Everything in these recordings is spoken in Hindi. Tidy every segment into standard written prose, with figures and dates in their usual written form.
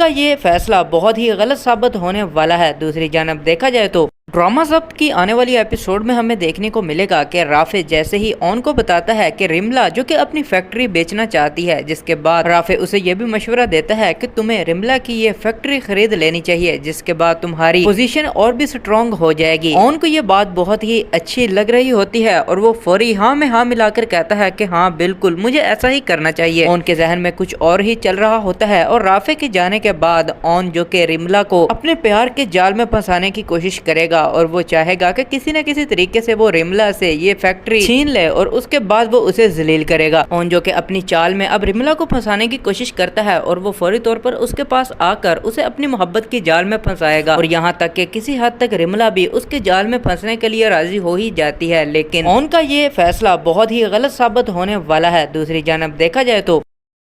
का ये फैसला बहुत ही गलत साबित होने वाला है। दूसरी जानब देखा जाए तो ड्रामा जब्त की आने वाली एपिसोड में हमें देखने को मिलेगा कि राफे जैसे ही ऑन को बताता है कि रिमला जो कि अपनी फैक्ट्री बेचना चाहती है, जिसके बाद राफे उसे ये भी मशवरा देता है कि तुम्हें रिमला की ये फैक्ट्री खरीद लेनी चाहिए, जिसके बाद तुम्हारी पोजीशन और भी स्ट्रॉन्ग हो जाएगी। ऑन को ये बात बहुत ही अच्छी लग रही होती है और वो फौरी हाँ में हाँ मिलाकर कहता है कि हाँ बिल्कुल मुझे ऐसा ही करना चाहिए। ऑन के जहन में कुछ और ही चल रहा होता है और राफे के जाने के बाद ऑन जो कि रिमला को अपने प्यार के जाल में फंसाने की कोशिश करेगा और वो चाहेगा कि किसी न किसी तरीके से वो रिमला से ये फैक्ट्री छीन ले और उसके बाद वो उसे जलील करेगा। ऑन जो कि अपनी चाल में अब रिमला को फंसाने की कोशिश करता है और वो फौरी तौर पर उसके पास आकर उसे अपनी मोहब्बत की जाल में फंसाएगा और यहाँ तक कि किसी हद तक रिमला भी उसके जाल में फंसने के लिए राजी हो ही जाती है। लेकिन ऑन का ये फैसला बहुत ही गलत साबित होने वाला है। दूसरी जानब देखा जाए तो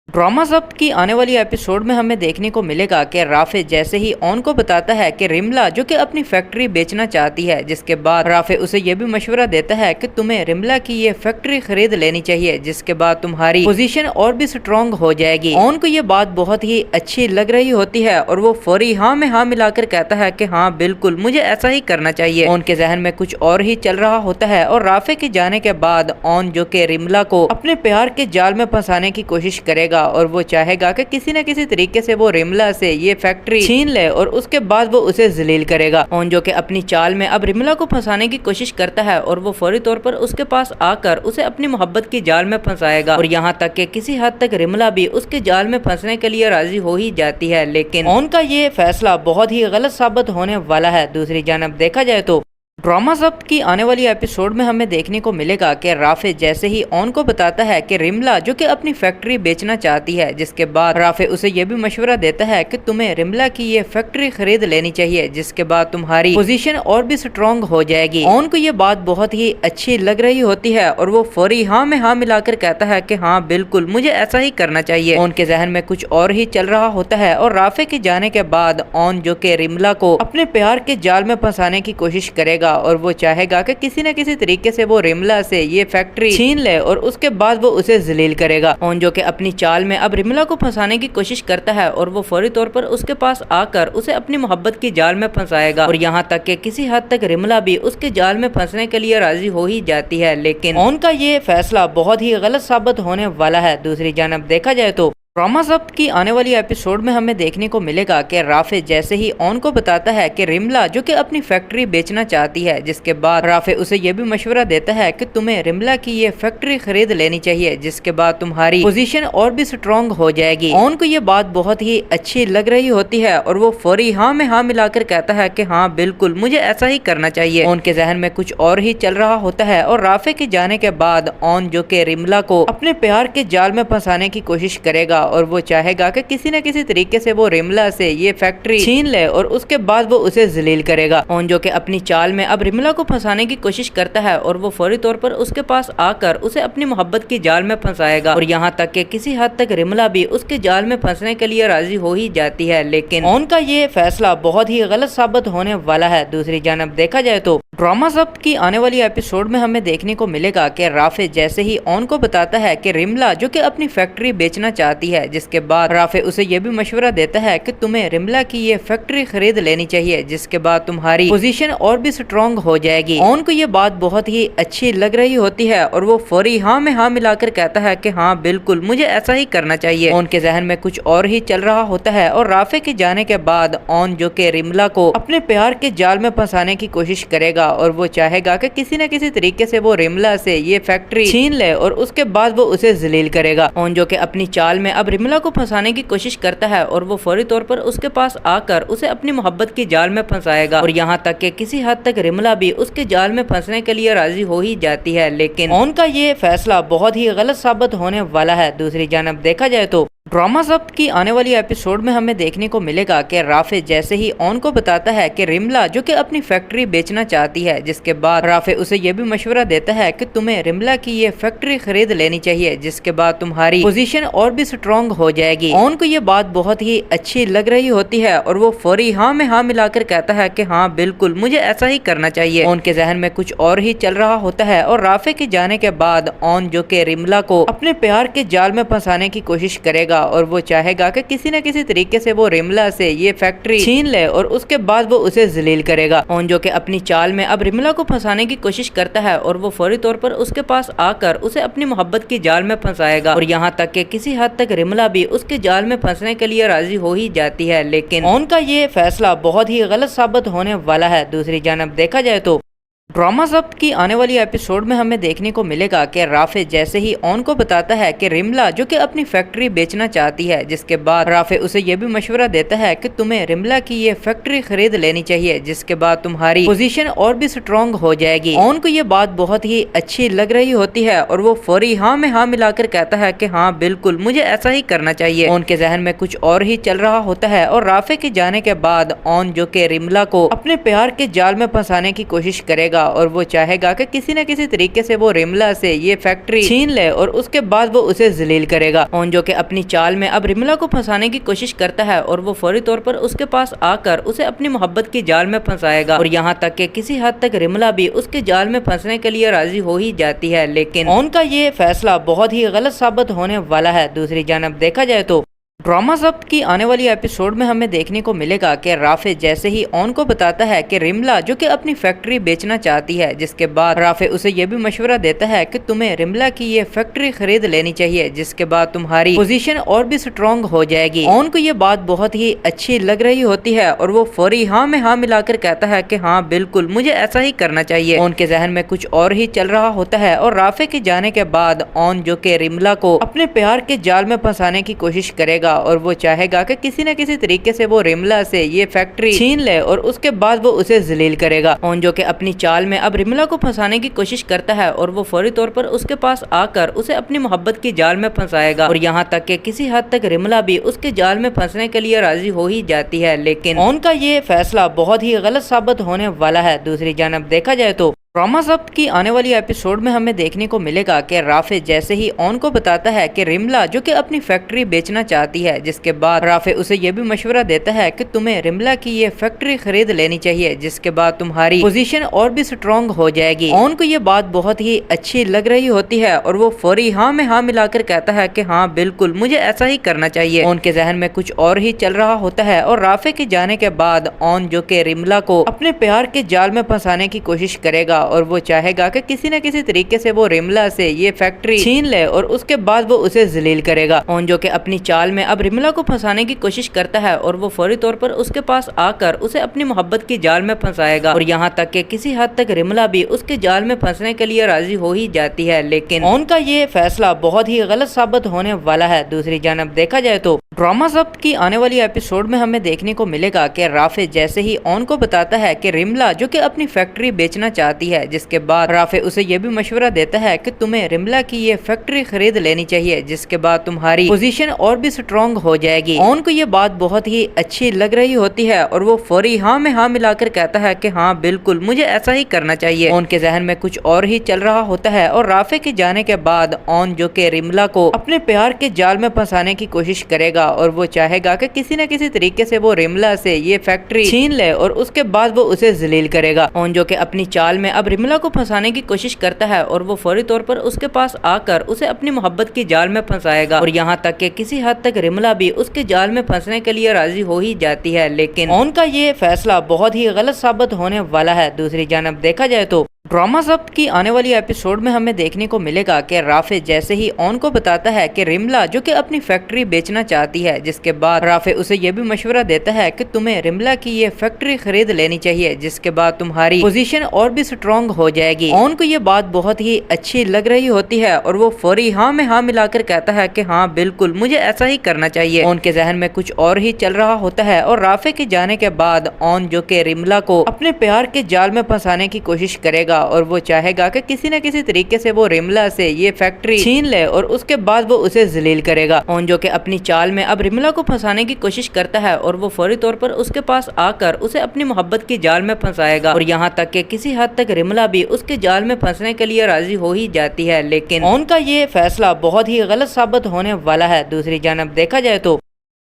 ड्रामा जब्त की आने वाली एपिसोड में हमें देखने को मिलेगा कि राफे जैसे ही ऑन को बताता है कि रिमला जो कि अपनी फैक्ट्री बेचना चाहती है, जिसके बाद राफे उसे ये भी मशवरा देता है कि तुम्हें रिमला की ये फैक्ट्री खरीद लेनी चाहिए, जिसके बाद तुम्हारी पोजीशन और भी स्ट्रॉन्ग हो जाएगी। ऑन को ये बात बहुत ही अच्छी लग रही होती है और वो फौरी हाँ में हाँ मिलाकर कहता है कि हाँ बिल्कुल मुझे ऐसा ही करना चाहिए। ऑन के जहन में कुछ और ही चल रहा होता है और राफे के जाने के बाद ऑन जो कि रिमला को अपने प्यार के जाल में फंसाने की कोशिश करेगा और वो चाहेगा कि किसी न किसी तरीके से वो रिमला से ये फैक्ट्री छीन ले और उसके बाद वो उसे जलील करेगा। ऑन जो कि अपनी चाल में अब रिमला को फंसाने की कोशिश करता है और वो फौरी तौर पर उसके पास आकर उसे अपनी मोहब्बत की जाल में फंसाएगा और यहाँ तक कि किसी हद तक रिमला भी उसके जाल में फंसने के लिए राजी हो ही जाती है। लेकिन ऑन का ये फैसला बहुत ही गलत साबित होने वाला है। दूसरी जानब देखा जाए तो ड्रामा जब्त की आने वाली एपिसोड में हमें देखने को मिलेगा कि राफे जैसे ही ऑन को बताता है कि रिमला जो कि अपनी फैक्ट्री बेचना चाहती है, जिसके बाद राफे उसे ये भी मशवरा देता है कि तुम्हें रिमला की ये फैक्ट्री खरीद लेनी चाहिए, जिसके बाद तुम्हारी पोजीशन और भी स्ट्रॉन्ग हो जाएगी। ऑन को ये बात बहुत ही अच्छी लग रही होती है और वो फौरी हाँ में हाँ मिलाकर कहता है कि हाँ बिल्कुल मुझे ऐसा ही करना चाहिए। ऑन के जहन में कुछ और ही चल रहा होता है और राफे के जाने के बाद ऑन जो कि रिमला को अपने प्यार के जाल में फंसाने की कोशिश करेगा और वो चाहेगा कि किसी न किसी तरीके से वो रिमला से ये फैक्ट्री छीन ले और उसके बाद वो उसे जलील करेगा। ऑन जो कि अपनी चाल में अब रिमला को फंसाने की कोशिश करता है और वो फौरी तौर पर उसके पास आकर उसे अपनी मोहब्बत की जाल में फंसाएगा और यहाँ तक कि किसी हद तक रिमला भी उसके जाल में फंसने के लिए राजी हो ही जाती है। लेकिन ऑन का ये फैसला बहुत ही गलत साबित होने वाला है। दूसरी जानब देखा जाए तो ड्रामा जब्त की आने वाली एपिसोड में हमें देखने को मिलेगा कि राफे जैसे ही ऑन को बताता है कि रिमला जो कि अपनी फैक्ट्री बेचना चाहती है, जिसके बाद राफे उसे ये भी मशवरा देता है कि तुम्हें रिमला की ये फैक्ट्री खरीद लेनी चाहिए, जिसके बाद तुम्हारी पोजीशन और भी स्ट्रॉन्ग हो जाएगी। ऑन को ये बात बहुत ही अच्छी लग रही होती है और वो फौरी हाँ में हाँ मिलाकर कहता है कि हाँ बिल्कुल मुझे ऐसा ही करना चाहिए। ऑन के जहन में कुछ और ही चल रहा होता है और राफे के जाने के बाद ऑन जो कि रिमला को अपने प्यार के जाल में फंसाने की कोशिश करेगा और वो चाहेगा कि किसी न किसी तरीके से वो रिमला से ये फैक्ट्री छीन ले और उसके बाद वो उसे जलील करेगा। ऑन जो कि अपनी चाल में अब रिमला को फंसाने की कोशिश करता है और वो फौरी तौर पर उसके पास आकर उसे अपनी मोहब्बत की जाल में फंसाएगा और यहाँ तक कि किसी हद तक रिमला भी उसके जाल में फंसने के लिए राजी हो ही जाती है। लेकिन ऑन का ये फैसला बहुत ही गलत साबित होने वाला है। दूसरी जानब देखा जाए तो ड्रामा जब्त की आने वाली एपिसोड में हमें देखने को मिलेगा कि राफे जैसे ही ऑन को बताता है कि रिमला जो कि अपनी फैक्ट्री बेचना चाहती है, जिसके बाद राफे उसे ये भी मशवरा देता है कि तुम्हें रिमला की ये फैक्ट्री खरीद लेनी चाहिए, जिसके बाद तुम्हारी पोजीशन और भी स्ट्रॉन्ग हो जाएगी। ऑन को ये बात बहुत ही अच्छी लग रही होती है और वो फौरी हाँ में हाँ मिलाकर कहता है कि हाँ बिल्कुल मुझे ऐसा ही करना चाहिए। ऑन के जहन में कुछ और ही चल रहा होता है और राफे के जाने के बाद ऑन जो कि रिमला को अपने प्यार के जाल में फंसाने की कोशिश करेगा और वो चाहेगा कि किसी न किसी तरीके से वो रिमला से ये फैक्ट्री छीन ले और उसके बाद वो उसे जलील करेगा। ऑन जो कि अपनी चाल में अब रिमला को फंसाने की कोशिश करता है और वो फौरी तौर पर उसके पास आकर उसे अपनी मोहब्बत की जाल में फंसाएगा और यहाँ तक कि किसी हद तक रिमला भी उसके जाल में फंसने के लिए राजी हो ही जाती है। लेकिन ऑन का ये फैसला बहुत ही गलत साबित होने वाला है। दूसरी जानब देखा जाए तो ड्रामा जब्त की आने वाली एपिसोड में हमें देखने को मिलेगा कि राफे जैसे ही ऑन को बताता है कि रिमला जो कि अपनी फैक्ट्री बेचना चाहती है, जिसके बाद राफे उसे ये भी मशवरा देता है कि तुम्हें रिमला की ये फैक्ट्री खरीद लेनी चाहिए, जिसके बाद तुम्हारी पोजीशन और भी स्ट्रॉन्ग हो जाएगी। ऑन को ये बात बहुत ही अच्छी लग रही होती है और वो फौरी हाँ में हाँ मिलाकर कहता है कि हाँ बिल्कुल मुझे ऐसा ही करना चाहिए। ऑन के जहन में कुछ और ही चल रहा होता है और राफे के जाने के बाद ऑन जो कि रिमला को अपने प्यार के जाल में फंसाने की कोशिश करेगा करेगा और वो चाहेगा कि किसी न किसी तरीके से वो रिमला से ये फैक्ट्री छीन ले और उसके बाद वो उसे जलील करेगा। ओन जो कि अपनी चाल में अब रिमला को फंसाने की कोशिश करता है और वो फौरी तौर पर उसके पास आकर उसे अपनी मोहब्बत की जाल में फंसाएगा और यहाँ तक कि किसी हद तक रिमला भी उसके जाल में फंसने के लिए राजी हो ही जाती है, लेकिन ओन का ये फैसला बहुत ही गलत साबित होने वाला है। दूसरी जानब देखा जाए तो ड्रामा जब्त की आने वाली एपिसोड में हमें देखने को मिलेगा कि राफे जैसे ही ऑन को बताता है कि रिमला जो कि अपनी फैक्ट्री बेचना चाहती है, जिसके बाद राफे उसे ये भी मशवरा देता है कि तुम्हें रिमला की ये फैक्ट्री खरीद लेनी चाहिए, जिसके बाद तुम्हारी पोजीशन और भी स्ट्रॉन्ग हो जाएगी। ऑन को ये बात बहुत ही अच्छी लग रही होती है और वो फौरी हाँ में हाँ मिलाकर कहता है कि हाँ बिल्कुल मुझे ऐसा ही करना चाहिए। ऑन के जहन में कुछ और ही चल रहा होता है और राफे के जाने के बाद ऑन जो कि रिमला को अपने प्यार के जाल में फंसाने की कोशिश करेगा और वो चाहेगा कि किसी न किसी तरीके से वो रिमला से ये फैक्ट्री छीन ले और उसके बाद वो उसे जलील करेगा। ऑन जो कि अपनी चाल में अब रिमला को फंसाने की कोशिश करता है और वो फौरी तौर पर उसके पास आकर उसे अपनी मोहब्बत की जाल में फंसाएगा और यहाँ तक कि किसी हद तक रिमला भी उसके जाल में फंसने के लिए राजी हो ही जाती है, लेकिन ऑन का ये फैसला बहुत ही गलत साबित होने वाला है। दूसरी जानब देखा जाए तो ड्रामा जब्त की आने वाली एपिसोड में हमें देखने को मिलेगा कि राफे जैसे ही ऑन को बताता है कि रिमला जो कि अपनी फैक्ट्री बेचना चाहती है, जिसके बाद राफे उसे ये भी मशवरा देता है कि तुम्हें रिमला की ये फैक्ट्री खरीद लेनी चाहिए, जिसके बाद तुम्हारी पोजीशन और भी स्ट्रॉन्ग हो जाएगी। ऑन को ये बात बहुत ही अच्छी लग रही होती है और वो फौरी हाँ में हाँ मिलाकर कहता है कि हाँ बिल्कुल मुझे ऐसा ही करना चाहिए। ऑन के जहन में कुछ और ही चल रहा होता है और राफे के जाने के बाद ऑन जो कि रिमला को अपने प्यार के जाल में फंसाने की कोशिश करेगा और वो चाहेगा कि किसी न किसी तरीके से वो रिमला से ये फैक्ट्री छीन ले और उसके बाद वो उसे जलील करेगा। ऑन जो कि अपनी चाल में अब रिमला को फंसाने की कोशिश करता है और वो फौरी तौर पर उसके पास आकर उसे अपनी मोहब्बत की जाल में फंसाएगा और यहाँ तक कि किसी हद तक रिमला भी उसके जाल में फंसने के लिए राजी हो ही जाती है, लेकिन ऑन का ये फैसला बहुत ही गलत साबित होने वाला है। दूसरी जानब देखा जाए तो ड्रामा जब्त की आने वाली एपिसोड में हमें देखने को मिलेगा कि राफे जैसे ही ऑन को बताता है कि रिमला जो कि अपनी फैक्ट्री बेचना चाहती है, जिसके बाद राफे उसे ये भी मशवरा देता है कि तुम्हें रिमला की ये फैक्ट्री खरीद लेनी चाहिए, जिसके बाद तुम्हारी पोजीशन और भी स्ट्रॉन्ग हो जाएगी। ऑन को ये बात बहुत ही अच्छी लग रही होती है और वो फौरी हाँ में हाँ मिलाकर कहता है कि हाँ बिल्कुल मुझे ऐसा ही करना चाहिए। ऑन के जहन में कुछ और ही चल रहा होता है और राफे के जाने के बाद ऑन जो कि रिमला को अपने प्यार के जाल में फंसाने की कोशिश करेगा और वो चाहेगा कि किसी न किसी तरीके से वो रिमला से ये फैक्ट्री छीन ले और उसके बाद वो उसे जलील करेगा। ऑन जो कि अपनी चाल में अब रिमला को फंसाने की कोशिश करता है और वो फौरी तौर पर उसके पास आकर उसे अपनी मोहब्बत की जाल में फंसाएगा और यहाँ तक कि किसी हद तक रिमला भी उसके जाल में फंसने के लिए राजी हो ही जाती है, लेकिन ऑन का ये फैसला बहुत ही गलत साबित होने वाला है। दूसरी जानब देखा जाए तो ड्रामा जब्त की आने वाली एपिसोड में हमें देखने को मिलेगा कि राफे जैसे ही ऑन को बताता है कि रिमला जो कि अपनी फैक्ट्री बेचना चाहती है, जिसके बाद राफे उसे ये भी मशवरा देता है कि तुम्हें रिमला की ये फैक्ट्री खरीद लेनी चाहिए, जिसके बाद तुम्हारी पोजीशन और भी स्ट्रॉन्ग हो जाएगी। ऑन को ये बात बहुत ही अच्छी लग रही होती है और वो फौरी हाँ में हाँ मिलाकर कहता है कि हाँ बिल्कुल मुझे ऐसा ही करना चाहिए। ऑन के जहन में कुछ और ही चल रहा होता है और राफे के जाने के बाद ऑन जो कि रिमला को अपने प्यार के जाल में फंसाने की कोशिश करेगा और वो चाहेगा कि किसी न किसी तरीके से वो रिमला से ये फैक्ट्री छीन ले और उसके बाद वो उसे जलील करेगा। ऑन जो कि अपनी चाल में अब रिमला को फंसाने की कोशिश करता है और वो फौरी तौर पर उसके पास आकर उसे अपनी मोहब्बत की जाल में फंसाएगा और यहाँ तक कि किसी हद तक रिमला भी उसके जाल में फंसने के लिए राजी हो ही जाती है, लेकिन ऑन का ये फैसला बहुत ही गलत साबित होने वाला है। दूसरी जानब देखा जाए तो ड्रामा जब्त की आने वाली एपिसोड में हमें देखने को मिलेगा कि राफे जैसे ही ऑन को बताता है कि रिमला जो कि अपनी फैक्ट्री बेचना चाहती है, जिसके बाद राफे उसे ये भी मशवरा देता है कि तुम्हें रिमला की ये फैक्ट्री खरीद लेनी चाहिए, जिसके बाद तुम्हारी पोजीशन और भी स्ट्रॉन्ग हो जाएगी। ऑन को ये बात बहुत ही अच्छी लग रही होती है और वो फौरी हाँ में हाँ मिलाकर कहता है कि हाँ बिल्कुल मुझे ऐसा ही करना चाहिए। ऑन के जहन में कुछ और ही चल रहा होता है और राफे के जाने के बाद ऑन जो कि रिमला को अपने प्यार के जाल में फंसाने की कोशिश करेगा और वो चाहेगा कि किसी न किसी तरीके से वो रिमला से ये फैक्ट्री छीन ले और उसके बाद वो उसे जलील करेगा। ऑन जो कि अपनी चाल में अब रिमला को फंसाने की कोशिश करता है और वो फौरी तौर पर उसके पास आकर उसे अपनी मोहब्बत की जाल में फंसाएगा और यहाँ तक कि किसी हद तक रिमला भी उसके जाल में फंसने के लिए राजी हो ही जाती है, लेकिन ऑन का ये फैसला बहुत ही गलत साबित होने वाला है। दूसरी जानब देखा जाए तो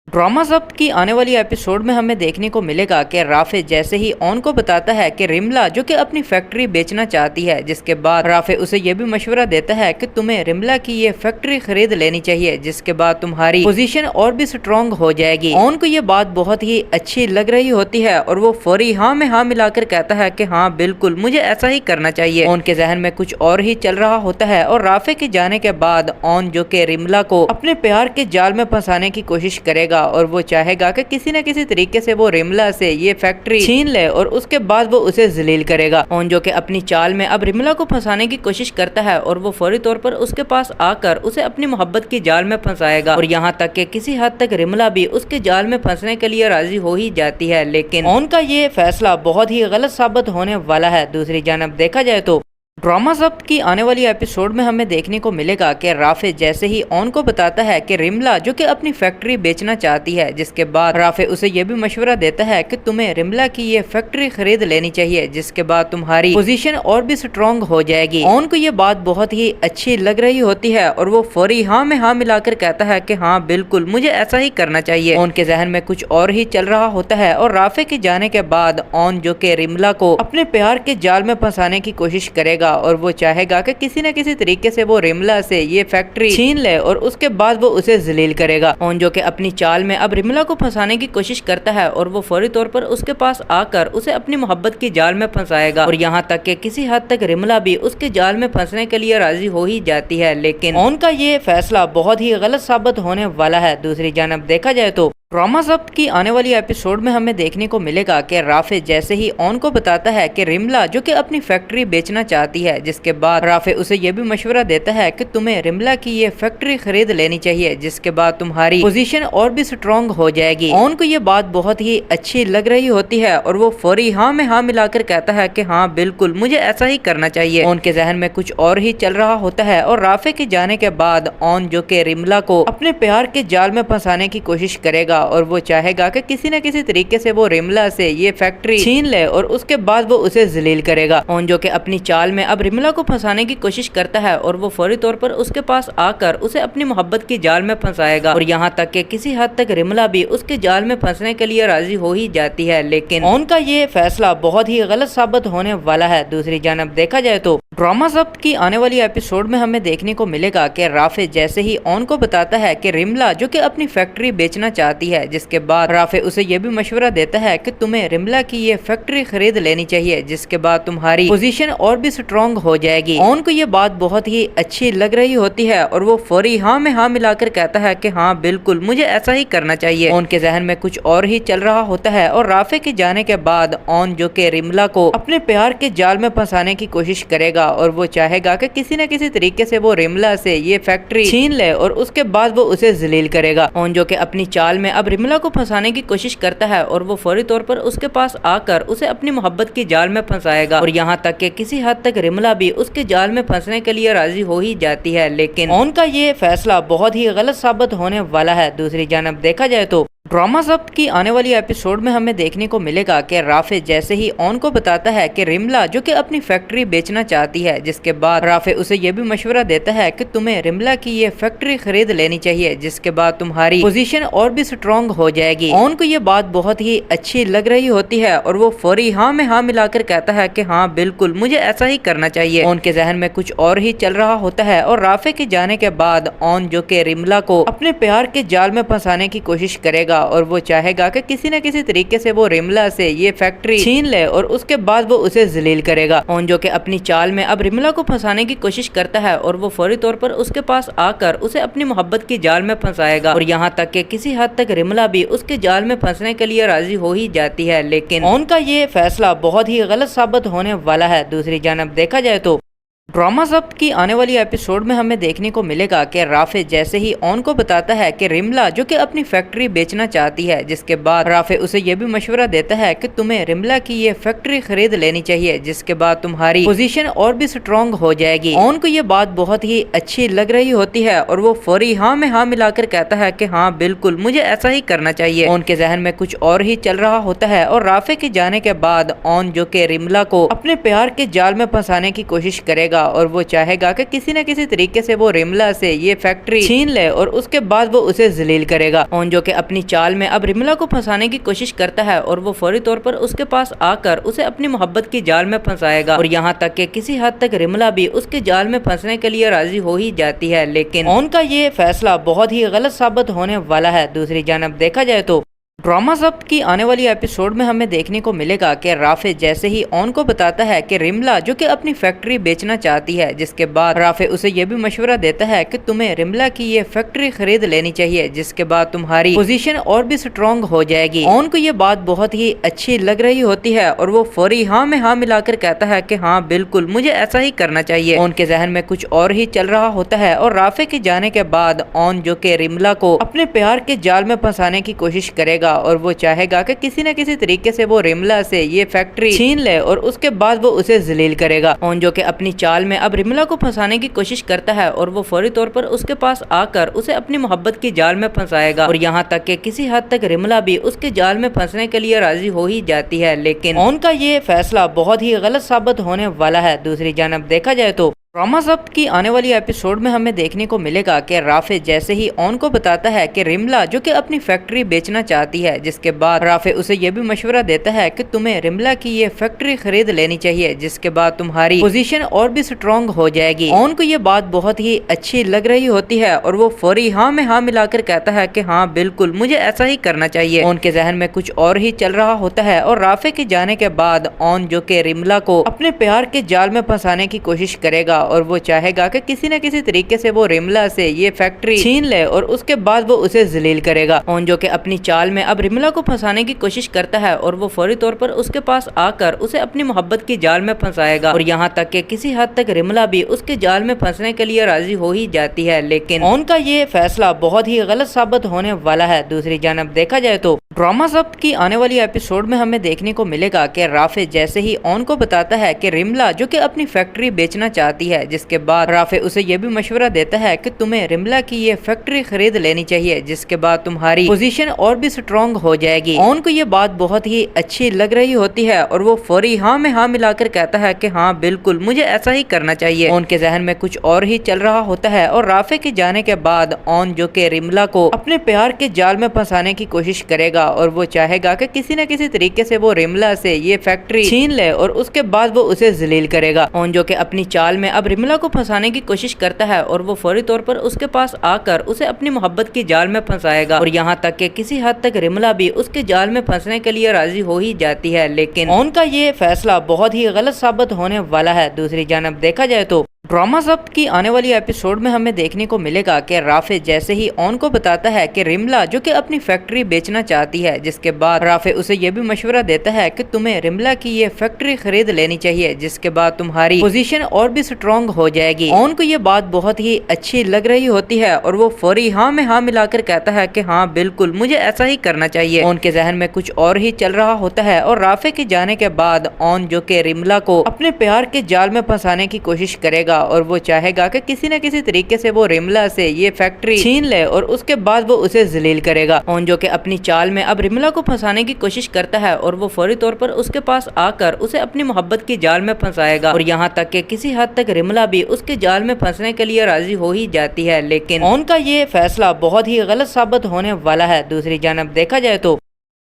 ड्रामा जब्त की आने वाली एपिसोड में हमें देखने को मिलेगा कि राफे जैसे ही ऑन को बताता है कि रिमला जो कि अपनी फैक्ट्री बेचना चाहती है, जिसके बाद राफे उसे ये भी मशवरा देता है कि तुम्हें रिमला की ये फैक्ट्री खरीद लेनी चाहिए, जिसके बाद तुम्हारी पोजीशन और भी स्ट्रॉन्ग हो जाएगी। ऑन को ये बात बहुत ही अच्छी लग रही होती है और वो फौरी हाँ में हाँ मिलाकर कहता है कि हाँ बिल्कुल मुझे ऐसा ही करना चाहिए। ऑन के जहन में कुछ और ही चल रहा होता है और राफे के जाने के बाद ऑन जो कि रिमला को अपने प्यार के जाल में फंसाने की कोशिश करेगा और वो चाहेगा कि किसी न किसी तरीके से वो रिमला से ये फैक्ट्री छीन ले और उसके बाद वो उसे जलील करेगा। ऑन जो कि अपनी चाल में अब रिमला को फंसाने की कोशिश करता है और वो फौरी तौर पर उसके पास आकर उसे अपनी मोहब्बत की जाल में फंसाएगा और यहाँ तक कि किसी हद तक रिमला भी उसके जाल में फंसने के लिए राजी हो ही जाती है। लेकिन ऑन का ये फैसला बहुत ही गलत साबित होने वाला है। दूसरी जानब देखा जाए तो ड्रामा जब्त की आने वाली एपिसोड में हमें देखने को मिलेगा कि राफे जैसे ही ऑन को बताता है कि रिमला जो कि अपनी फैक्ट्री बेचना चाहती है, जिसके बाद राफे उसे ये भी मशवरा देता है कि तुम्हें रिमला की ये फैक्ट्री खरीद लेनी चाहिए, जिसके बाद तुम्हारी पोजीशन और भी स्ट्रॉन्ग हो जाएगी। ऑन को ये बात बहुत ही अच्छी लग रही होती है और वो फौरी हाँ में हाँ मिलाकर कहता है कि हाँ बिल्कुल मुझे ऐसा ही करना चाहिए। ऑन के जहन में कुछ और ही चल रहा होता है और राफे के जाने के बाद ऑन जो कि रिमला को अपने प्यार के जाल में फंसाने की कोशिश करेगा और वो चाहेगा कि किसी न किसी तरीके से वो रिमला से ये फैक्ट्री छीन ले और उसके बाद वो उसे जलील करेगा। ऑन जो कि अपनी चाल में अब रिमला को फंसाने की कोशिश करता है और वो फौरी तौर पर उसके पास आकर उसे अपनी मोहब्बत की जाल में फंसाएगा और यहाँ तक कि किसी हद तक रिमला भी उसके जाल में फंसने के लिए राजी हो ही जाती है। लेकिन ऑन का ये फैसला बहुत ही गलत साबित होने वाला है। दूसरी जानब देखा जाए तो ड्रामा जब्त की आने वाली एपिसोड में हमें देखने को मिलेगा कि राफे जैसे ही ऑन को बताता है कि रिमला जो कि अपनी फैक्ट्री बेचना चाहती है, जिसके बाद राफे उसे ये भी मशवरा देता है कि तुम्हें रिमला की ये फैक्ट्री खरीद लेनी चाहिए, जिसके बाद तुम्हारी पोजीशन और भी स्ट्रॉन्ग हो जाएगी। ऑन को ये बात बहुत ही अच्छी लग रही होती है और वो फौरी हाँ में हाँ मिलाकर कहता है कि हाँ बिल्कुल मुझे ऐसा ही करना चाहिए। ऑन के जहन में कुछ और ही चल रहा होता है और राफे के जाने के बाद ऑन जो कि रिमला को अपने प्यार के जाल में फंसाने की कोशिश करेगा और वो चाहेगा कि किसी न किसी तरीके से वो रिमला से ये फैक्ट्री छीन ले और उसके बाद वो उसे जलील करेगा। ऑन जो कि अपनी चाल में अब रिमला को फंसाने की कोशिश करता है और वो फौरी तौर पर उसके पास आकर उसे अपनी मोहब्बत की जाल में फंसाएगा और यहाँ तक कि किसी हद तक रिमला भी उसके जाल में फंसने के लिए राजी हो ही जाती है। लेकिन ऑन का ये फैसला बहुत ही गलत साबित होने वाला है। दूसरी जानब देखा जाए तो ड्रामा जब्त की आने वाली एपिसोड में हमें देखने को मिलेगा कि राफे जैसे ही ऑन को बताता है कि रिमला जो कि अपनी फैक्ट्री बेचना चाहती है, जिसके बाद राफे उसे ये भी मशवरा देता है कि तुम्हें रिमला की ये फैक्ट्री खरीद लेनी चाहिए, जिसके बाद तुम्हारी पोजीशन और भी स्ट्रॉन्ग हो जाएगी। ऑन को ये बात बहुत ही अच्छी लग रही होती है और वो फौरी हाँ में हाँ मिलाकर कहता है कि हाँ बिल्कुल मुझे ऐसा ही करना चाहिए। ऑन के जहन में कुछ और ही चल रहा होता है और राफे के जाने के बाद ऑन जो कि रिमला को अपने प्यार के जाल में फंसाने की कोशिश करेगा और वो चाहेगा कि किसी न किसी तरीके से वो रिमला से ये फैक्ट्री छीन ले और उसके बाद वो उसे जलील करेगा। ऑन जो कि अपनी चाल में अब रिमला को फंसाने की कोशिश करता है और वो फौरी तौर पर उसके पास आकर उसे अपनी मोहब्बत की जाल में फंसाएगा और यहाँ तक कि किसी हद तक रिमला भी उसके जाल में फंसने के लिए राजी हो ही जाती है। लेकिन ऑन का ये फैसला बहुत ही गलत साबित होने वाला है। दूसरी जानब देखा जाए तो ड्रामा जब्त की आने वाली एपिसोड में हमें देखने को मिलेगा कि राफे जैसे ही ऑन को बताता है कि रिमला जो कि अपनी फैक्ट्री बेचना चाहती है, जिसके बाद राफे उसे ये भी मशवरा देता है कि तुम्हें रिमला की ये फैक्ट्री खरीद लेनी चाहिए, जिसके बाद तुम्हारी पोजीशन और भी स्ट्रॉन्ग हो जाएगी। ऑन को ये बात बहुत ही अच्छी लग रही होती है और वो फौरी हाँ में हाँ मिलाकर कहता है कि हाँ बिल्कुल मुझे ऐसा ही करना चाहिए। ऑन के जहन में कुछ और ही चल रहा होता है और राफे के जाने के बाद ऑन जो कि रिमला को अपने प्यार के जाल में फंसाने की कोशिश करेगा और वो चाहेगा कि किसी न किसी तरीके से वो रिमला से ये फैक्ट्री छीन ले और उसके बाद वो उसे जलील करेगा। ऑन जो कि अपनी चाल में अब रिमला को फंसाने की कोशिश करता है और वो फौरी तौर पर उसके पास आकर उसे अपनी मोहब्बत की जाल में फंसाएगा और यहाँ तक कि किसी हद तक रिमला भी उसके जाल में फंसने के लिए राजी हो ही जाती है। लेकिन ऑन का ये फैसला बहुत ही गलत साबित होने वाला है। दूसरी जानब देखा जाए तो ड्रामा जब्त की आने वाली एपिसोड में हमें देखने को मिलेगा कि राफे जैसे ही ऑन को बताता है कि रिमला जो कि अपनी फैक्ट्री बेचना चाहती है, जिसके बाद राफे उसे ये भी मशवरा देता है कि तुम्हें रिमला की ये फैक्ट्री खरीद लेनी चाहिए, जिसके बाद तुम्हारी पोजीशन और भी स्ट्रॉन्ग हो जाएगी। ऑन को ये बात बहुत ही अच्छी लग रही होती है और वो फौरी हाँ में हाँ मिलाकर कहता है कि हाँ बिल्कुल मुझे ऐसा ही करना चाहिए। ऑन के जहन में कुछ और ही चल रहा होता है और राफे के जाने के बाद ऑन जो कि रिमला को अपने प्यार के जाल में फंसाने की कोशिश करेगा करेगा और वो चाहेगा कि किसी न किसी तरीके से वो रिमला से ये फैक्ट्री छीन ले और उसके बाद वो उसे जलील करेगा। ओन जो कि अपनी चाल में अब रिमला को फंसाने की कोशिश करता है और वो फौरी तौर पर उसके पास आकर उसे अपनी मोहब्बत की जाल में फंसाएगा और यहाँ तक कि किसी हद तक रिमला भी उसके जाल में फंसने के लिए राजी हो ही जाती है, लेकिन ओन का ये फैसला बहुत ही गलत साबित होने वाला है। दूसरी जानब देखा जाए तो ड्रामा जब्त की आने वाली एपिसोड में हमें देखने को मिलेगा कि राफे जैसे ही ओन को बताता है कि रिमला जो कि अपनी फैक्ट्री बेचना चाहती है, जिसके बाद राफे उसे ये भी मशवरा देता है कि तुम्हें रिमला की ये फैक्ट्री खरीद लेनी चाहिए, जिसके बाद तुम्हारी पोजीशन और भी स्ट्रॉन्ग हो जाएगी। ओन को ये बात बहुत ही अच्छी लग रही होती है और वो फौरी हाँ में हाँ मिलाकर कहता है कि हाँ बिल्कुल मुझे ऐसा ही करना चाहिए। ओन के जहन में कुछ और ही चल रहा होता है और राफे के जाने के बाद ओन जो कि रिमला को अपने प्यार के जाल में फंसाने की कोशिश करेगा और वो चाहेगा कि किसी न किसी तरीके से वो रिमला से ये फैक्ट्री छीन ले और उसके बाद वो उसे जलील करेगा। ओन जो कि अपनी चाल में अब रिमला को फंसाने की कोशिश करता है और वो फौरी तौर पर उसके पास आकर उसे अपनी मोहब्बत की जाल में फंसाएगा और यहाँ तक कि किसी हद तक रिमला भी उसके जाल में फंसने के लिए राजी हो ही जाती है, लेकिन ओन का ये फैसला बहुत ही गलत साबित होने वाला है। दूसरी जानब देखा जाए तो ड्रामा जब्त की आने वाली एपिसोड में हमें देखने को मिलेगा कि राफे जैसे ही ओन को बताता है कि रिमला जो कि अपनी फैक्ट्री बेचना चाहती है, जिसके बाद राफे उसे ये भी मशवरा देता है कि तुम्हें रिमला की ये फैक्ट्री खरीद लेनी चाहिए, जिसके बाद तुम्हारी पोजीशन और भी स्ट्रॉन्ग हो जाएगी। ओन को ये बात बहुत ही अच्छी लग रही होती है और वो फौरी हाँ में हाँ मिलाकर कहता है कि हाँ बिल्कुल मुझे ऐसा ही करना चाहिए। ओन के जहन में कुछ और ही चल रहा होता है और राफे के जाने के बाद ओन जो कि रिमला को अपने प्यार के जाल में फंसाने की कोशिश करेगा और वो चाहेगा कि किसी न किसी तरीके से वो रिमला से ये फैक्ट्री छीन ले और उसके बाद वो उसे जलील करेगा। ओन जो कि अपनी चाल में अब रिमला को फंसाने की कोशिश करता है और वो फौरी तौर पर उसके पास आकर उसे अपनी मोहब्बत की जाल में फंसाएगा और यहाँ तक कि किसी हद तक रिमला भी उसके जाल में फंसने के लिए राजी हो ही जाती है, लेकिन ओन का ये फैसला बहुत ही गलत साबित होने वाला है। दूसरी जानब देखा जाए तो ड्रामा जब्त की आने वाली एपिसोड में हमें देखने को मिलेगा कि राफे जैसे ही ओन को बताता है कि रिमला जो कि अपनी फैक्ट्री बेचना चाहती है, जिसके बाद राफे उसे ये भी मशवरा देता है कि तुम्हें रिमला की ये फैक्ट्री खरीद लेनी चाहिए, जिसके बाद तुम्हारी पोजीशन और भी स्ट्रॉन्ग हो जाएगी। ओन को ये बात बहुत ही अच्छी लग रही होती है और वो फौरी हाँ में हाँ मिलाकर कहता है कि हाँ बिल्कुल मुझे ऐसा ही करना चाहिए। ओन के जहन में कुछ और ही चल रहा होता है और राफे के जाने के बाद ओन जो कि रिमला को अपने प्यार के जाल में फंसाने की कोशिश करेगा और वो चाहेगा कि किसी न किसी तरीके से वो रिमला से ये फैक्ट्री छीन ले और उसके बाद वो उसे जलील करेगा। ओन जो कि अपनी चाल में अब रिमला को फंसाने की कोशिश करता है और वो फौरी तौर पर उसके पास आकर उसे अपनी मोहब्बत की जाल में फंसाएगा और यहाँ तक कि किसी हद तक रिमला भी उसके जाल में फंसने के लिए राजी हो ही जाती है, लेकिन ओन का ये फैसला बहुत ही गलत साबित होने वाला है। दूसरी जानब देखा जाए तो ड्रामा जब्त की आने वाली एपिसोड में हमें देखने को मिलेगा कि राफे जैसे ही ओन को बताता है कि रिमला जो कि अपनी फैक्ट्री बेचना चाहती है, जिसके बाद राफे उसे ये भी मशवरा देता है कि तुम्हें रिमला की ये फैक्ट्री खरीद लेनी चाहिए, जिसके बाद तुम्हारी पोजीशन और भी स्ट्रॉन्ग हो जाएगी। ओन को ये बात बहुत ही अच्छी लग रही होती है और वो फौरी हाँ में हाँ मिलाकर कहता है कि हाँ बिल्कुल मुझे ऐसा ही करना चाहिए। ओन के जहन में कुछ और ही चल रहा होता है और राफे के जाने के बाद ओन जो कि रिमला को अपने प्यार के जाल में फंसाने की कोशिश करेगा और वो चाहेगा कि किसी न किसी तरीके से वो रिमला से ये फैक्ट्री छीन ले और उसके बाद वो उसे जलील करेगा। ओन जो कि अपनी चाल में अब रिमला को फंसाने की कोशिश करता है और वो फौरी तौर पर उसके पास आकर उसे अपनी मोहब्बत की जाल में फंसाएगा और यहाँ तक कि किसी हद तक रिमला भी उसके जाल में फंसने के लिए राजी हो ही जाती है, लेकिन ओन का ये फैसला बहुत ही गलत साबित होने वाला है। दूसरी जानब देखा जाए तो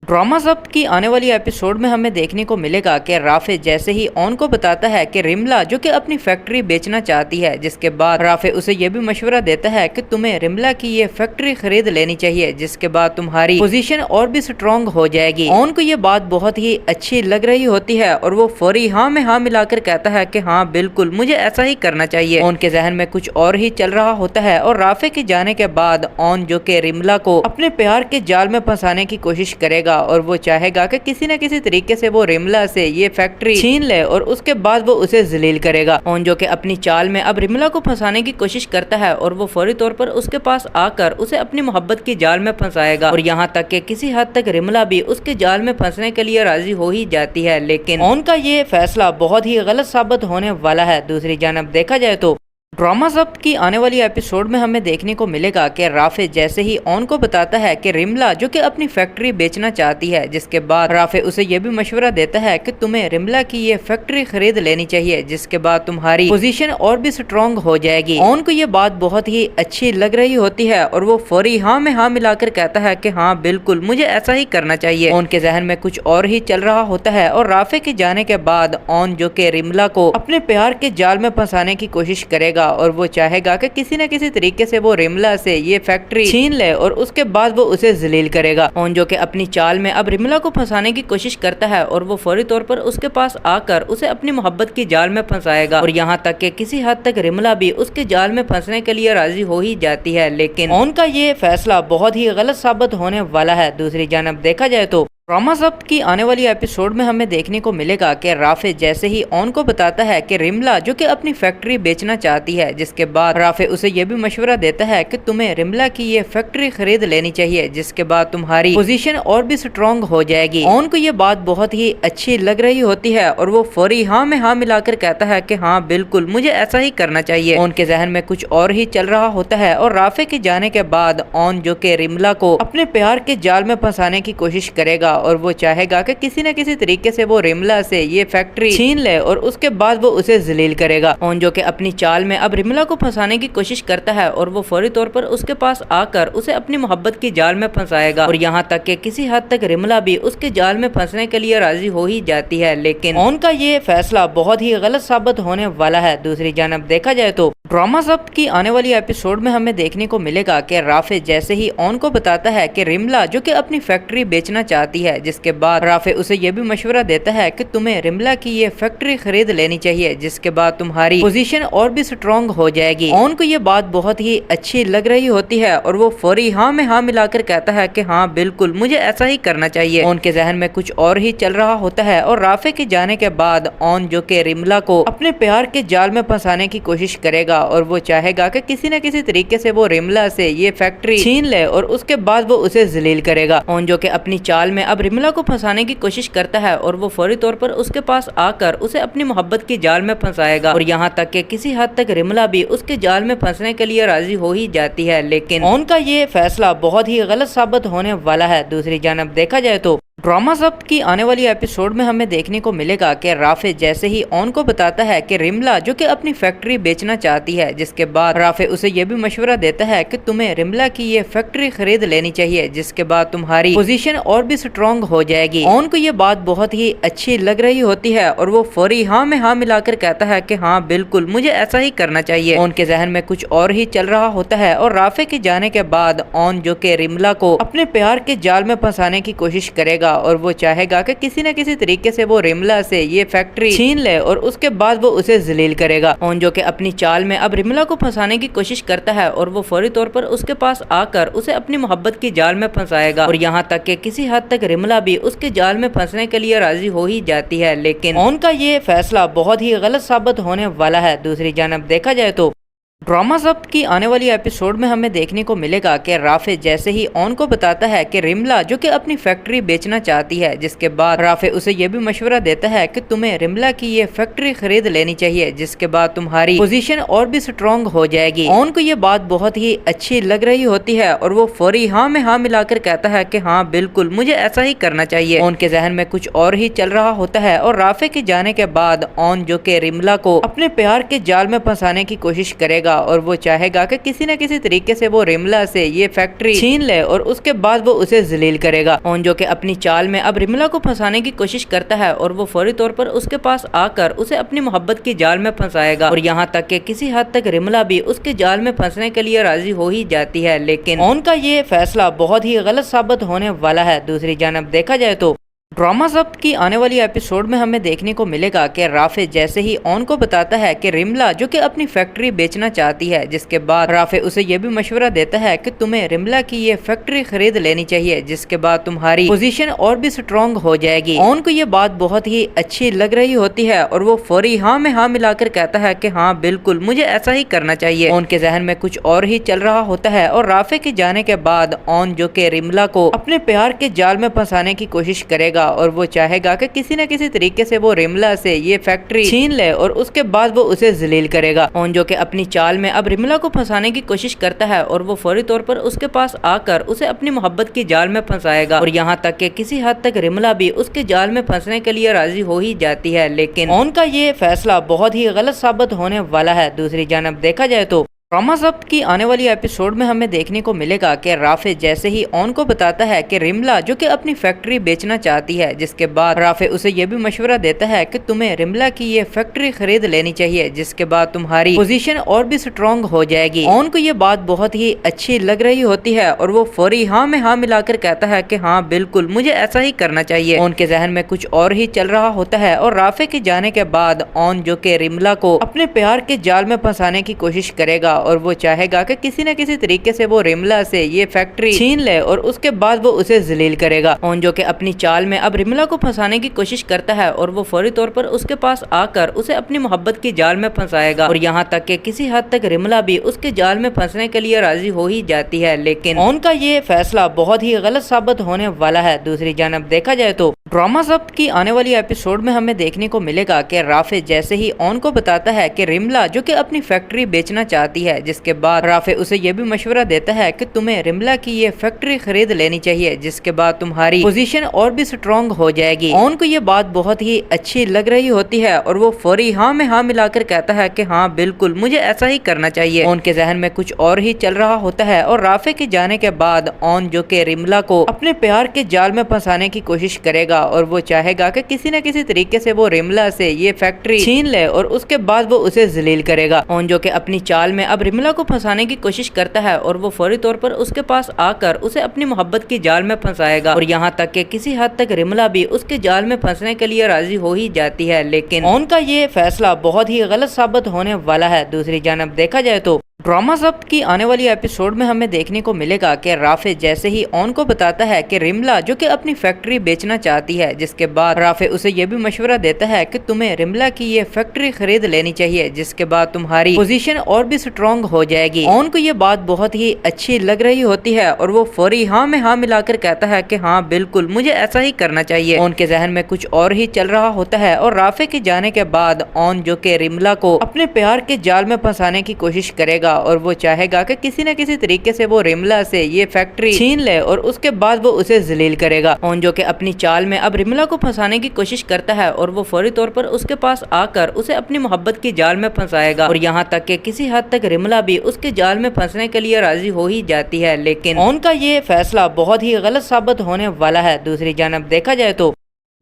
ड्रामा जब्त की आने वाली एपिसोड में हमें देखने को मिलेगा कि राफे जैसे ही ओन को बताता है कि रिमला जो कि अपनी फैक्ट्री बेचना चाहती है, जिसके बाद राफे उसे ये भी मशवरा देता है कि तुम्हें रिमला की ये फैक्ट्री खरीद लेनी चाहिए, जिसके बाद तुम्हारी पोजीशन और भी स्ट्रॉन्ग हो जाएगी। ओन को ये बात बहुत ही अच्छी लग रही होती है और वो फौरी हाँ में हाँ मिलाकर कहता है कि हाँ बिल्कुल मुझे ऐसा ही करना चाहिए। ओन के जहन में कुछ और ही चल रहा होता है और राफे के जाने के बाद ओन जो कि रिमला को अपने प्यार के जाल में फंसाने की कोशिश करेगा और वो चाहेगा कि किसी न किसी तरीके से वो रिमला से ये फैक्ट्री छीन ले और उसके बाद वो उसे जलील करेगा। ओन जो कि अपनी चाल में अब रिमला को फंसाने की कोशिश करता है और वो फौरी तौर पर उसके पास आकर उसे अपनी मोहब्बत की जाल में फंसाएगा और यहाँ तक कि किसी हद तक रिमला भी उसके जाल में फंसने के लिए राजी हो ही जाती है, लेकिन ओन का ये फैसला बहुत ही गलत साबित होने वाला है। दूसरी जानब देखा जाए तो ड्रामा जब्त की आने वाली एपिसोड में हमें देखने को मिलेगा कि राफे जैसे ही ऑन को बताता है कि रिमला जो कि अपनी फैक्ट्री बेचना चाहती है, जिसके बाद राफे उसे ये भी मशवरा देता है कि तुम्हें रिमला की ये फैक्ट्री खरीद लेनी चाहिए, जिसके बाद तुम्हारी पोजीशन और भी स्ट्रॉन्ग हो जाएगी। ऑन को ये बात बहुत ही अच्छी लग रही होती है और वो फौरी हाँ में हाँ मिलाकर कहता है कि हाँ बिल्कुल मुझे ऐसा ही करना चाहिए। ऑन के जहन में कुछ और ही चल रहा होता है और राफे के जाने के बाद ऑन जो कि रिमला को अपने प्यार के जाल में फंसाने की कोशिश करेगा और वो चाहेगा कि किसी न किसी तरीके से वो रिमला से ये फैक्ट्री छीन ले और उसके बाद वो उसे जलील करेगा। ऑन जो कि अपनी चाल में अब रिमला को फंसाने की कोशिश करता है और वो फौरी तौर पर उसके पास आकर उसे अपनी मोहब्बत की जाल में फंसाएगा और यहाँ तक कि किसी हद तक रिमला भी उसके जाल में फंसने के लिए राजी हो ही जाती है, लेकिन ऑन का ये फैसला बहुत ही गलत साबित होने वाला है। दूसरी जानब देखा जाए तो ड्रामा जब्त की आने वाली एपिसोड में हमें देखने को मिलेगा कि राफे जैसे ही ऑन को बताता है कि रिमला जो कि अपनी फैक्ट्री बेचना चाहती है, जिसके बाद राफे उसे ये भी मशवरा देता है कि तुम्हें रिमला की ये फैक्ट्री खरीद लेनी चाहिए, जिसके बाद तुम्हारी पोजीशन और भी स्ट्रॉन्ग हो जाएगी। ऑन को ये बात बहुत ही अच्छी लग रही होती है और वो फौरी हाँ में हाँ मिलाकर कहता है कि हाँ बिल्कुल मुझे ऐसा ही करना चाहिए। ऑन के जहन में कुछ और ही चल रहा होता है और राफे के जाने के बाद ऑन जो कि रिमला को अपने प्यार के जाल में फंसाने की कोशिश करेगा और वो चाहेगा कि किसी न किसी तरीके से वो रिमला से ये फैक्ट्री छीन ले और उसके बाद वो उसे जलील करेगा। ऑन जो कि अपनी चाल में अब रिमला को फंसाने की कोशिश करता है और वो फौरी तौर पर उसके पास आकर उसे अपनी मोहब्बत की जाल में फंसाएगा और यहाँ तक कि किसी हद तक रिमला भी उसके जाल में फंसने के लिए राजी हो ही जाती है, लेकिन ऑन का ये फैसला बहुत ही गलत साबित होने वाला है। दूसरी जानब देखा जाए तो ड्रामा जब्त की आने वाली एपिसोड में हमें देखने को मिलेगा कि राफे जैसे ही ऑन को बताता है कि रिमला जो कि अपनी फैक्ट्री बेचना चाहती है, जिसके बाद राफे उसे ये भी मशवरा देता है कि तुम्हें रिमला की ये फैक्ट्री खरीद लेनी चाहिए, जिसके बाद तुम्हारी पोजीशन और भी स्ट्रॉन्ग हो जाएगी। ऑन को ये बात बहुत ही अच्छी लग रही होती है और वो फौरी हाँ में हाँ मिलाकर कहता है कि हाँ बिल्कुल मुझे ऐसा ही करना चाहिए। ऑन के जहन में कुछ और ही चल रहा होता है और राफे के जाने के बाद ऑन जो कि रिमला को अपने प्यार के जाल में फंसाने की कोशिश करेगा और वो चाहेगा कि किसी न किसी तरीके से वो रिमला से ये फैक्ट्री छीन ले और उसके बाद वो उसे जलील करेगा। ऑन जो कि अपनी चाल में अब रिमला को फंसाने की कोशिश करता है और वो फौरी तौर पर उसके पास आकर उसे अपनी मोहब्बत की जाल में फंसाएगा और यहाँ तक कि किसी हद तक रिमला भी उसके जाल में फंसने के लिए राजी हो ही जाती है, लेकिन ऑन का ये फैसला बहुत ही गलत साबित होने वाला है। दूसरी जानब देखा जाए तो ड्रामा जब्त की आने वाली एपिसोड में हमें देखने को मिलेगा कि राफे जैसे ही ऑन को बताता है कि रिमला जो कि अपनी फैक्ट्री बेचना चाहती है, जिसके बाद राफे उसे ये भी मशवरा देता है कि तुम्हें रिमला की ये फैक्ट्री खरीद लेनी चाहिए, जिसके बाद तुम्हारी पोजीशन और भी स्ट्रॉन्ग हो जाएगी। ऑन को ये बात बहुत ही अच्छी लग रही होती है और वो फौरी हाँ में हाँ मिलाकर कहता है कि हाँ बिल्कुल मुझे ऐसा ही करना चाहिए। ऑन के जहन में कुछ और ही चल रहा होता है और राफे के जाने के बाद ऑन जो कि रिमला को अपने प्यार के जाल में फंसाने की कोशिश करेगा और वो चाहेगा कि किसी न किसी तरीके से वो रिमला से ये फैक्ट्री छीन ले और उसके बाद वो उसे जलील करेगा। ऑन जो कि अपनी चाल में अब रिमला को फंसाने की कोशिश करता है और वो फौरी तौर पर उसके पास आकर उसे अपनी मोहब्बत की जाल में फंसाएगा और यहाँ तक कि किसी हद तक रिमला भी उसके जाल में फंसने के लिए राजी हो ही जाती है, लेकिन ऑन का ये फैसला बहुत ही गलत साबित होने वाला है। दूसरी जानब देखा जाए तो ड्रामा जब्त की आने वाली एपिसोड में हमें देखने को मिलेगा कि राफे जैसे ही ऑन को बताता है कि रिमला जो कि अपनी फैक्ट्री बेचना चाहती है, जिसके बाद राफे उसे ये भी मशवरा देता है कि तुम्हें रिमला की ये फैक्ट्री खरीद लेनी चाहिए, जिसके बाद तुम्हारी पोजीशन और भी स्ट्रॉन्ग हो जाएगी। ऑन को ये बात बहुत ही अच्छी लग रही होती है और वो फौरी हाँ में हाँ मिलाकर कहता है कि हाँ बिल्कुल मुझे ऐसा ही करना चाहिए। ऑन के जहन में कुछ और ही चल रहा होता है और राफे के जाने के बाद ऑन जो कि रिमला को अपने प्यार के जाल में फंसाने की कोशिश करेगा और वो चाहेगा कि किसी न किसी तरीके से वो रिमला से ये फैक्ट्री छीन ले और उसके बाद वो उसे जलील करेगा। ऑन जो कि अपनी चाल में अब रिमला को फंसाने की कोशिश करता है और वो फौरी तौर पर उसके पास आकर उसे अपनी मोहब्बत की जाल में फंसाएगा और यहाँ तक कि किसी हद तक रिमला भी उसके जाल में फंसने के लिए राजी हो ही जाती है, लेकिन ऑन का ये फैसला बहुत ही गलत साबित होने वाला है। दूसरी जानब देखा जाए तो ड्रामा जब्त की आने वाली एपिसोड में हमें देखने को मिलेगा कि राफे जैसे ही ऑन को बताता है कि रिमला जो कि अपनी फैक्ट्री बेचना चाहती है, जिसके बाद राफे उसे ये भी मशवरा देता है कि तुम्हें रिमला की ये फैक्ट्री खरीद लेनी चाहिए, जिसके बाद तुम्हारी पोजीशन और भी स्ट्रॉन्ग हो जाएगी। ऑन को ये बात बहुत ही अच्छी लग रही होती है और वो फौरी हाँ में हाँ मिलाकर कहता है कि हाँ बिल्कुल मुझे ऐसा ही करना चाहिए। ऑन के जहन में कुछ और ही चल रहा होता है और राफे के जाने के बाद ऑन जो कि रिमला को अपने प्यार के जाल में फंसाने की कोशिश करेगा करेगा और वो चाहेगा कि किसी न किसी तरीके से वो रिमला से ये फैक्ट्री छीन ले और उसके बाद वो उसे जलील करेगा। ओन जो कि अपनी चाल में अब रिमला को फंसाने की कोशिश करता है और वो फौरी तौर पर उसके पास आकर उसे अपनी मोहब्बत की जाल में फंसाएगा और यहाँ तक कि किसी हद तक रिमला भी उसके जाल में फंसने के लिए राजी हो ही जाती है, लेकिन ओन का ये फैसला बहुत ही गलत साबित होने वाला है। दूसरी जानब देखा जाए तो ड्रामा जब्त की आने वाली एपिसोड में हमें देखने को मिलेगा कि राफे जैसे ही ओन को बताता है कि रिमला जो कि अपनी फैक्ट्री बेचना चाहती है, जिसके बाद राफे उसे ये भी मशवरा देता है कि तुम्हें रिमला की ये फैक्ट्री खरीद लेनी चाहिए, जिसके बाद तुम्हारी पोजीशन और भी स्ट्रॉन्ग हो जाएगी। ओन को ये बात बहुत ही अच्छी लग रही होती है और वो फौरी हाँ में हाँ मिलाकर कहता है कि हाँ बिल्कुल मुझे ऐसा ही करना चाहिए। ओन के जहन में कुछ और ही चल रहा होता है और राफे के जाने के बाद ओन जो कि रिमला को अपने प्यार के जाल में फंसाने की कोशिश करेगा और वो चाहेगा कि किसी न किसी तरीके से वो रिमला से ये फैक्ट्री छीन ले और उसके बाद वो उसे जलील करेगा। ओन जो कि अपनी चाल में अब रिमला को फंसाने की कोशिश करता है और वो फौरी तौर पर उसके पास आकर उसे अपनी मोहब्बत की जाल में फंसाएगा और यहाँ तक कि किसी हद तक रिमला भी उसके जाल में फंसने के लिए राजी हो ही जाती है, लेकिन ओन का ये फैसला बहुत ही गलत साबित होने वाला है। दूसरी जानब देखा जाए तो ड्रामा जब्त की आने वाली एपिसोड में हमें देखने को मिलेगा कि राफे जैसे ही ओन को बताता है कि रिमला जो कि अपनी फैक्ट्री बेचना चाहती है, जिसके बाद राफे उसे ये भी मशवरा देता है कि तुम्हें रिमला की ये फैक्ट्री खरीद लेनी चाहिए, जिसके बाद तुम्हारी पोजीशन और भी स्ट्रॉन्ग हो जाएगी। ओन को ये बात बहुत ही अच्छी लग रही होती है और वो फौरी हाँ में हाँ मिलाकर कहता है कि हाँ बिल्कुल मुझे ऐसा ही करना चाहिए। ओन के जहन में कुछ और ही चल रहा होता है और राफे के जाने के बाद ओन जो कि रिमला को अपने प्यार के जाल में फंसाने की कोशिश करेगा और वो चाहेगा कि किसी न किसी तरीके से वो रिमला से ये फैक्ट्री छीन ले और उसके बाद वो उसे जलील करेगा। ओन जो कि अपनी चाल में अब रिमला को फंसाने की कोशिश करता है और वो फौरी तौर पर उसके पास आकर उसे अपनी मोहब्बत की जाल में फंसाएगा और यहाँ तक कि किसी हद तक रिमला भी उसके जाल में फंसने के लिए राजी हो ही जाती है, लेकिन ओन का ये फैसला बहुत ही गलत साबित होने वाला है। दूसरी जानब देखा जाए तो ड्रामा जब्त की आने वाली एपिसोड में हमें देखने को मिलेगा कि राफे जैसे ही ओन को बताता है कि रिमला जो कि अपनी फैक्ट्री बेचना चाहती है, जिसके बाद राफे उसे ये भी मशवरा देता है कि तुम्हें रिमला की ये फैक्ट्री खरीद लेनी चाहिए, जिसके बाद तुम्हारी पोजीशन और भी स्ट्रॉन्ग हो जाएगी। ओन को ये बात बहुत ही अच्छी लग रही होती है और वो फौरी हाँ में हाँ मिलाकर कहता है कि हाँ बिल्कुल मुझे ऐसा ही करना चाहिए। ओन के जहन में कुछ और ही चल रहा होता है और राफे के जाने के बाद ओन जो कि रिमला को अपने प्यार के जाल में फंसाने की कोशिश करेगा और वो चाहेगा कि किसी न किसी तरीके से वो रिमला से ये फैक्ट्री छीन ले और उसके बाद वो उसे जलील करेगा। ओन जो कि अपनी चाल में अब रिमला को फंसाने की कोशिश करता है और वो फौरी तौर पर उसके पास आकर उसे अपनी मोहब्बत की जाल में फंसाएगा और यहाँ तक कि किसी हद तक रिमला भी उसके जाल में फंसने के लिए राजी हो ही जाती है, लेकिन ओन का ये फैसला बहुत ही गलत साबित होने वाला है। दूसरी जानब देखा जाए तो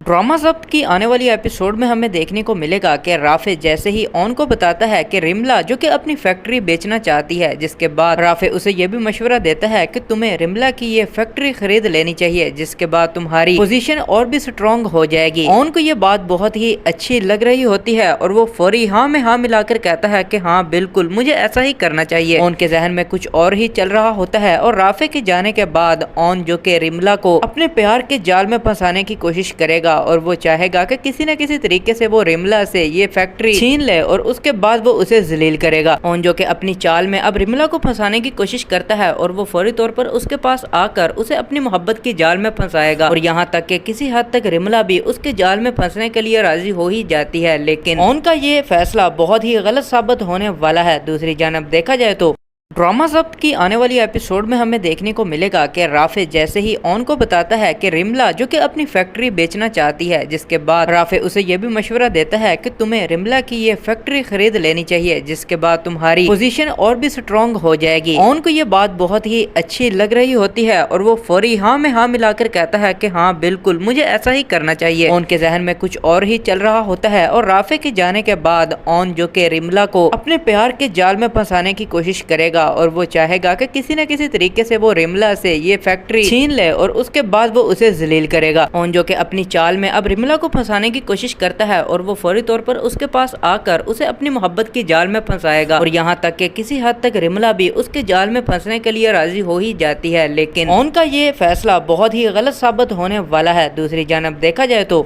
ड्रामा जब्त की आने वाली एपिसोड में हमें देखने को मिलेगा कि राफे जैसे ही ओन को बताता है कि रिमला जो कि अपनी फैक्ट्री बेचना चाहती है, जिसके बाद राफे उसे ये भी मशवरा देता है कि तुम्हें रिमला की ये फैक्ट्री खरीद लेनी चाहिए, जिसके बाद तुम्हारी पोजीशन और भी स्ट्रॉन्ग हो जाएगी। ओन को ये बात बहुत ही अच्छी लग रही होती है और वो फौरी हाँ में हाँ मिलाकर कहता है कि हाँ बिल्कुल मुझे ऐसा ही करना चाहिए। ओन के जहन में कुछ और ही चल रहा होता है और राफे के जाने के बाद ओन जो कि रिमला को अपने प्यार के जाल में फंसाने की कोशिश करेगा और वो चाहेगा कि किसी न किसी तरीके से वो रिमला से ये फैक्ट्री छीन ले और उसके बाद वो उसे जलील करेगा। ओन जो कि अपनी चाल में अब रिमला को फंसाने की कोशिश करता है और वो फौरी तौर पर उसके पास आकर उसे अपनी मोहब्बत की जाल में फंसाएगा और यहाँ तक कि किसी हद तक रिमला भी उसके जाल में फंसने के लिए राजी हो ही जाती है, लेकिन ओन का ये फैसला बहुत ही गलत साबित होने वाला है। दूसरी जानब देखा जाए तो ड्रामा जब्त की आने वाली एपिसोड में हमें देखने को मिलेगा कि राफे जैसे ही ओन को बताता है कि रिमला जो कि अपनी फैक्ट्री बेचना चाहती है, जिसके बाद राफे उसे ये भी मशवरा देता है कि तुम्हें रिमला की ये फैक्ट्री खरीद लेनी चाहिए, जिसके बाद तुम्हारी पोजीशन और भी स्ट्रॉन्ग हो जाएगी। ओन को ये बात बहुत ही अच्छी लग रही होती है और वो फौरी हाँ में हाँ मिलाकर कहता है कि हाँ बिल्कुल मुझे ऐसा ही करना चाहिए। ओन के जहन में कुछ और ही चल रहा होता है और राफे के जाने के बाद ओन जो कि रिमला को अपने प्यार के जाल में फंसाने की कोशिश करेगा और वो चाहेगा कि किसी न किसी तरीके से वो रिमला से ये फैक्ट्री छीन ले और उसके बाद वो उसे जलील करेगा। ओन जो कि अपनी चाल में अब रिमला को फंसाने की कोशिश करता है और वो फौरी तौर पर उसके पास आकर उसे अपनी मोहब्बत की जाल में फंसाएगा और यहाँ तक कि किसी हद तक रिमला भी उसके जाल में फंसने के लिए राजी हो ही जाती है, लेकिन ओन का ये फैसला बहुत ही गलत साबित होने वाला है। दूसरी जानब देखा जाए तो